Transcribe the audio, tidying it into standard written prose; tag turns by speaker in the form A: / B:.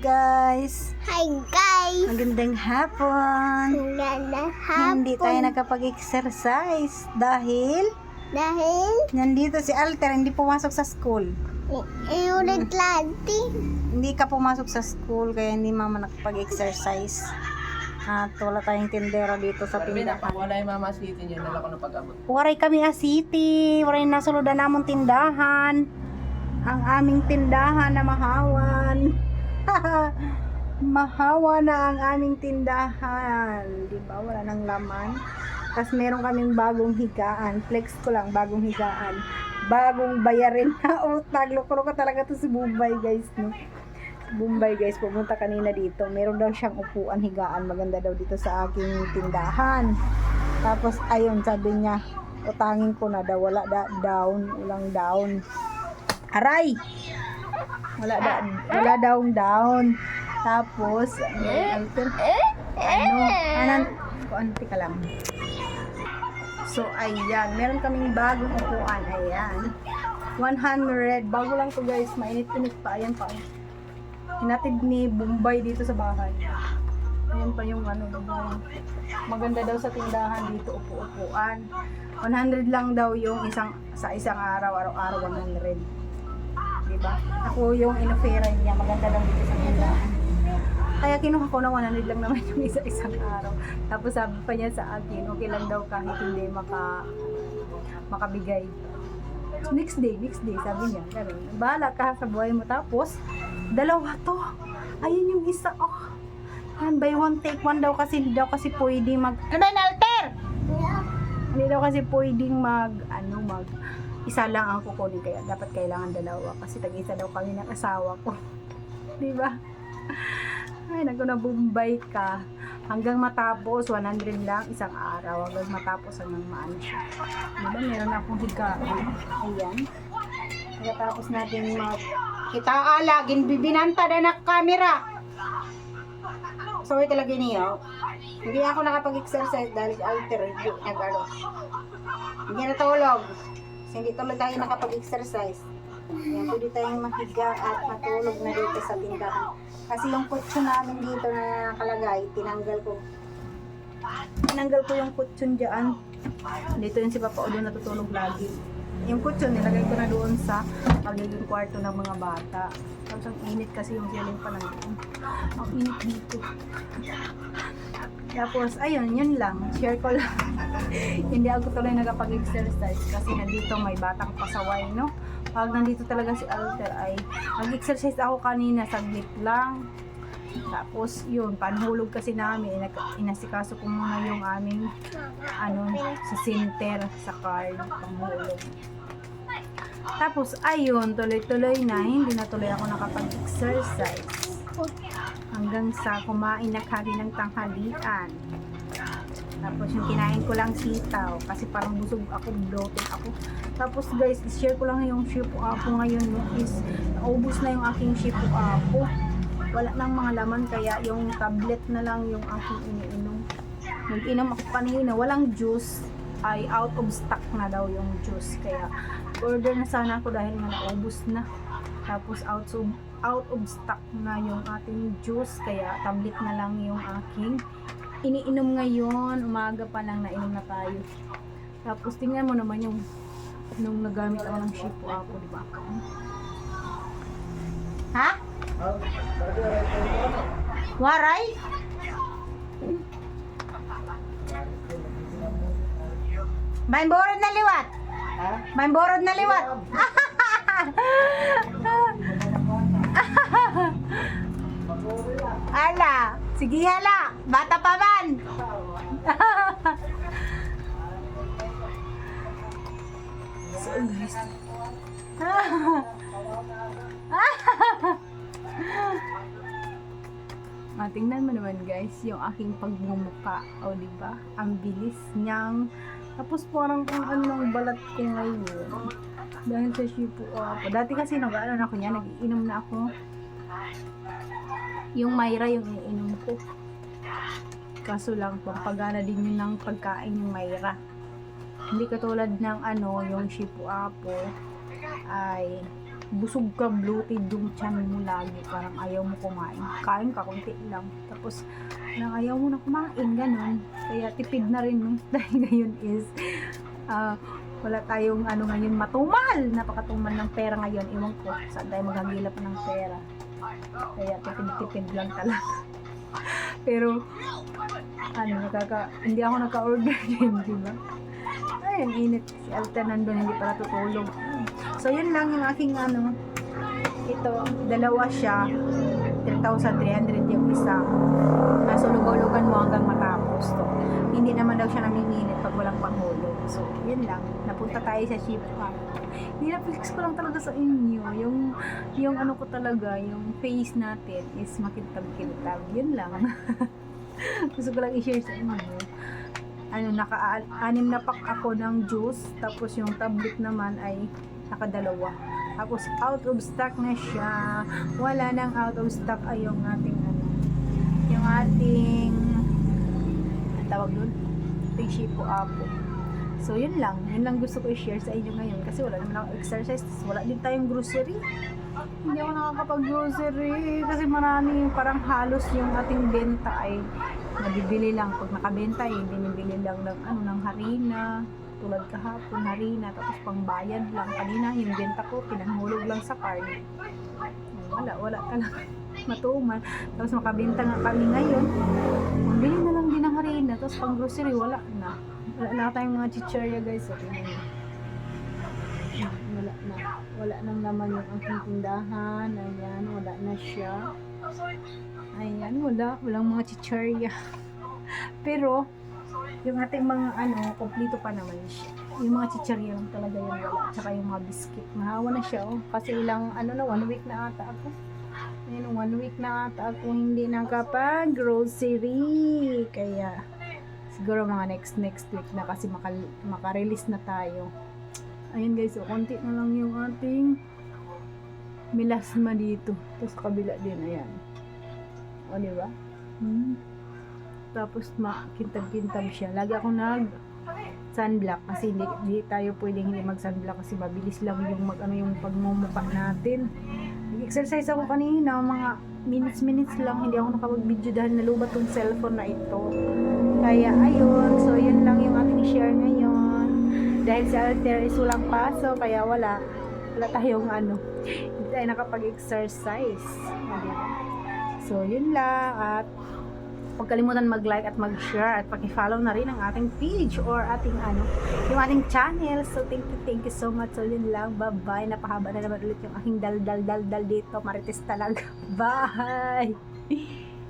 A: Guys,
B: Hi guys!
A: magandang hapon.
B: Magandang hapon.
A: Hindi tayo nakapag-exercise dahil nandito si Alter, hindi pumasok sa school.
B: Iulit lati.
A: Hindi ka pumasok sa school kaya hindi mama nakapag-exercise. At wala tayong tindero dito sa tindahan.
C: Wala yung mama city niya, dala ko na pag-abot.
A: Waray kami city, waray nasuludan namon tindahan. Ang aming tindahan na mahawan. Mahawa na ang aming tindahan. Diba? Wala nang laman. Tapos meron kaming bagong higaan. Flex ko lang, bagong higaan. Bagong bayarin na utang. Loko ka talaga to si Bombay guys. No? Bombay guys, pumunta kanina dito. Meron daw siyang upuan, higaan. Maganda daw dito sa aking tindahan. Tapos ayun, sabi niya, utangin ko na daw. Wala down. Walang down. Aray! Wala daw down. Tapos, ka lang. So, ayan. Meron kaming bagong upuan. Ayan. 100. Bago lang to guys. Mainit-init pa. Ayan pa. Hinatid ni Bombay dito sa bahay. Ayan pa yung maganda daw sa tindahan dito. Upo-upuan. 100 lang daw yung sa isang araw-araw 100. Diba? Ako yung inofera niya, maganda lang dito sa tindahan. Kaya kinuha ko na 100 lang naman yung isang araw. Tapos sabi pa niya sa akin, okay lang daw kahit hindi makabigay. So, next day, sabi niya, bahala ka sa buhay mo. Tapos, dalawa to. Ayun yung isa, oh. Yan, buy one, take one daw kasi, hindi daw kasi pwedeng ano ba, Alter? Hindi daw kasi pwedeng isa lang ang kukunin, kaya dapat kailangan dalawa kasi tag-isa daw kami ng asawa ko. Di ba? Ay, nabumbay ka. Hanggang matapos, 100 lang isang araw. Hanggang matapos, hanggang maano siya. Di ba? Meron akong higaan. Ayan. Pagkatapos natin kita alagin, bibinanta na na camera. Sorry talaga niyo. Hindi ako nakapag-exercise dahil Alter, hindi natulog. Hindi tuloy tayo nakapag-exercise. Yan, pwede tayong mahiga at matulog na dito sa tindahan. Kasi yung kutsyon namin dito na nakalagay, tinanggal ko yung kutsyon dyan. Dito yung si Papa Odo natutulog lagi. Yung kutsyon, nilagay ko na doon sa magiging kwarto ng mga bata. Tapos ang init kasi yung ceiling pa lang doon. Ang init dito. Tapos, ayun, yun lang. Share ko lang. Hindi ako tuloy nagapag-exercise kasi nandito may batang pasaway, no? Pag nandito talaga si Alter ay mag-exercise ako kanina, saglit lang. Tapos, yun, panhulog kasi namin. Inasikaso ko muna yung aming, sa center, sa card, panghulog. Tapos, ayun, tuloy-tuloy na. Hindi na tuloy ako nakapag-exercise. Hanggang sa kumain na kami ng tanghalian. Tapos yung kinain ko lang sitaw kasi parang busog ako, bloated ako. Tapos guys, share ko lang yung shipo apo ngayon is naubos na yung aking shipo apo. Wala nang mga laman kaya yung tablet na lang yung aking iniinom. Nag-inom ako kanina, walang juice, ay out of stock na daw yung juice. Kaya order na sana ako dahil nga naubos na. Tapos out of stock na yung ating juice, kaya tablet na lang yung aking iniinom ngayon. Umaga pa lang nainom na tayo. Tapos tingnan mo naman yung nung nagamit ako ng shipo ako, di ba? Ha? Waray? May borod na liwat? Ha? May borod na liwat? Ala, sige hala, bata pa man. So guys. Tingnan mo naman guys, yung aking pagmumuka. O diba? Ang bilis niyang. Tapos parang kung anong balat ko ngayon. Dahil sa shipo ako. Dati kasi nag-aaral ako niya, nag-iinom na ako. Yung Myra yung iniinom ko. Kaso lang, pampagana din yun ng pagkain yung Myra. Hindi katulad ng yung shipo apo ay busog ka, bloated yung tiyan mo lagi, parang ayaw mo kumain. Kain ka, konti lang. Tapos, parang ayaw mo na kumain, ganun. Kaya tipid na rin, no? Dahil ngayon is, wala tayong ano ngayon, matumal! Napakatumal ng pera ngayon. Iwan ko, saan tayo maghagilap ng pera. Kaya tipid-tipid lang talaga. Pero, hindi ako naka-order din, di ba? Ayun, init. Si Alta nandun, hindi pala tutulog. So, yun lang yung aking ito, dalawa siya. 3,300 yung isa. Nasa lugaw-lugan mo hanggang matapos to. Hindi naman daw siya namimili pag walang panghulog. So, yun lang. Napunta tayo sa ship park. Nilapix ko lang talaga sa inyo. Yung ano ko talaga, yung face natin is makintab-kintab. Yun lang. Gusto ko lang i-share sa inyo. Naka-6 na pack ako ng juice. Tapos yung tablet naman ay naka-2. Tapos out of stock na siya. Wala nang out of stock ay yung ating yung ating ang tawag doon? Ating Shipo Apo. So yun lang gusto ko i-share sa inyo ngayon kasi wala naman ako exercise. Wala din tayong grocery. Hindi ako nakakapag-grocery kasi marami, parang halos yung ating benta ay nabibili lang. Pag nakabenta ay binibili lang ng harina, tulad kahapon harina, tapos pangbayad lang. Kanina yung benta ko pinahulog lang sa card. Wala talaga matuman. Tapos makabenta nga kami ngayon, bili na lang din ng harina, tapos pang grocery wala na tayong mga chichirya guys. So, wala nang laman yung aking tindahan. Ayan, wala na siya. Ayan, walang mga chichirya. Pero yung ating mga kompleto pa naman siya. Yung mga chichirya lang talaga yung wala. Tsaka yung mga biscuit. Mahawa na siya, kasi ilang 1 week na ata ako. Ayan, 1 week na ata ako hindi nakapag-grocery. Kaya siguro mga next week na kasi makarelease na tayo. Ayun guys, so konti na lang yung ating milasma dito. Tapos kabila din, ayan. O, diba? Tapos makintab-kintab siya. Lagi ako sunblock kasi hindi tayo pwedeng hindi mag-sunblock kasi mabilis lang yung yung pagmumukha natin. Nag-exercise ako kanina, mga minutes lang, hindi ako nakapag-video dahil nalubat tong cellphone na ito. Kaya ayun, so yun lang yung ating share ngayon. Dahil si Alter is walang paso, kaya wala tayong hindi tayo nakapag-exercise. So yun lang, at huwag kalimutan mag-like at mag-share at paki-follow na rin ang ating page or ating yung ating channel. So thank you so much. So yun lang, bye-bye. Napahaba na naman ulit yung aking dal dito. Marites talaga. Bye!